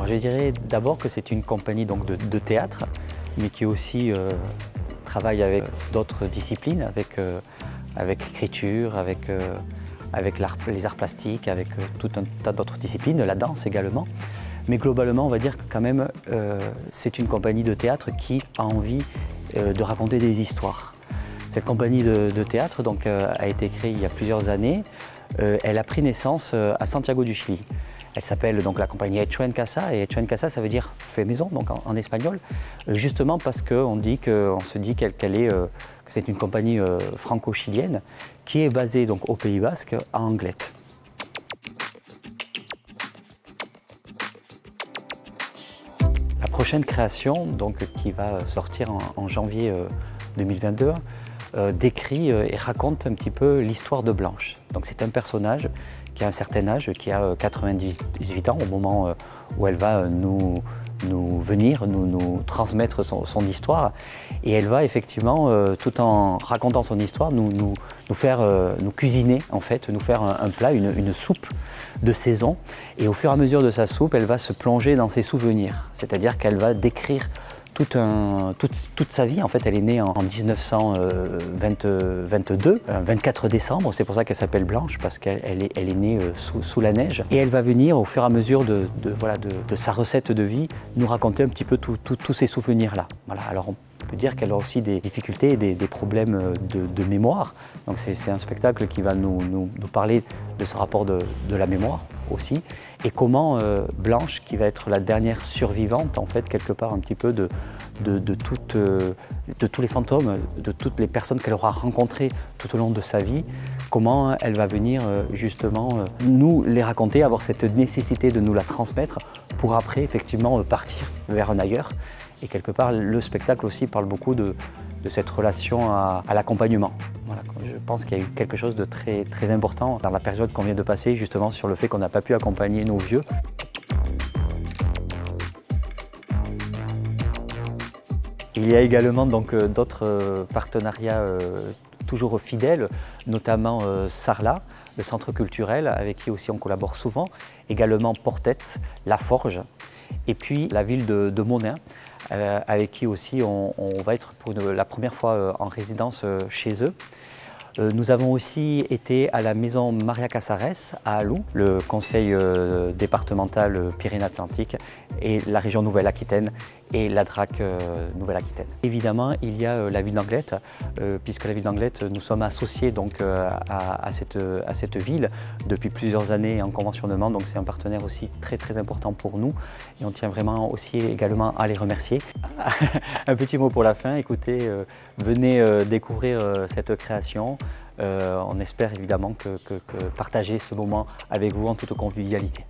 Alors je dirais d'abord que c'est une compagnie donc, de théâtre, mais qui aussi travaille avec d'autres disciplines, avec l'écriture, avec les arts plastiques, avec tout un tas d'autres disciplines, la danse également. Mais globalement, on va dire que quand même, c'est une compagnie de théâtre qui a envie de raconter des histoires. Cette compagnie de théâtre donc, a été créée il y a plusieurs années. Elle a pris naissance à Santiago du Chili. Elle s'appelle donc la compagnie Hecho en Casa, et Hecho en Casa, ça veut dire fait maison, donc en espagnol, justement parce qu'on se dit que c'est une compagnie franco-chilienne qui est basée donc au Pays Basque, à Anglet. La prochaine création, donc, qui va sortir en janvier 2022, décrit et raconte un petit peu l'histoire de Blanche. Donc c'est un personnage qui a un certain âge, qui a 98 ans au moment où elle va nous transmettre son histoire. Et elle va effectivement, tout en racontant son histoire, nous cuisiner, en fait, nous faire un plat, une soupe de saison. Et au fur et à mesure de sa soupe, elle va se plonger dans ses souvenirs. C'est-à-dire qu'elle va décrire toute sa vie. En fait, elle est née en 1922, 24 décembre, c'est pour ça qu'elle s'appelle Blanche, parce qu'elle est née sous la neige. Et elle va venir, au fur et à mesure de sa recette de vie, nous raconter un petit peu tous ces souvenirs-là. Voilà. Alors, on peut dire qu'elle a aussi des difficultés et des problèmes de mémoire. Donc c'est un spectacle qui va nous parler de ce rapport de la mémoire aussi, et comment Blanche, qui va être la dernière survivante, en fait, quelque part un petit peu de tous les fantômes, de toutes les personnes qu'elle aura rencontrées tout au long de sa vie, comment elle va venir justement nous les raconter, avoir cette nécessité de nous la transmettre pour après effectivement partir vers un ailleurs. Et quelque part, le spectacle aussi parle beaucoup de cette relation à l'accompagnement. Voilà, je pense qu'il y a eu quelque chose de très, très important dans la période qu'on vient de passer, justement sur le fait qu'on n'a pas pu accompagner nos vieux. Il y a également donc d'autres partenariats toujours fidèles, notamment Sarlat, le centre culturel, avec qui aussi on collabore souvent, également Portets, La Forge, et puis la ville de Monin, avec qui aussi on va être pour la première fois en résidence chez eux. Nous avons aussi été à la maison Maria Casares à Alou, le conseil départemental Pyrénées-Atlantiques et la région Nouvelle-Aquitaine et la DRAC Nouvelle-Aquitaine. Évidemment, il y a la ville d'Anglet, puisque la ville d'Anglet, nous sommes associés donc, à cette ville depuis plusieurs années en conventionnement, donc c'est un partenaire aussi très très important pour nous et on tient vraiment aussi également à les remercier. Un petit mot pour la fin, écoutez, venez découvrir cette création. On espère évidemment que partager ce moment avec vous en toute convivialité.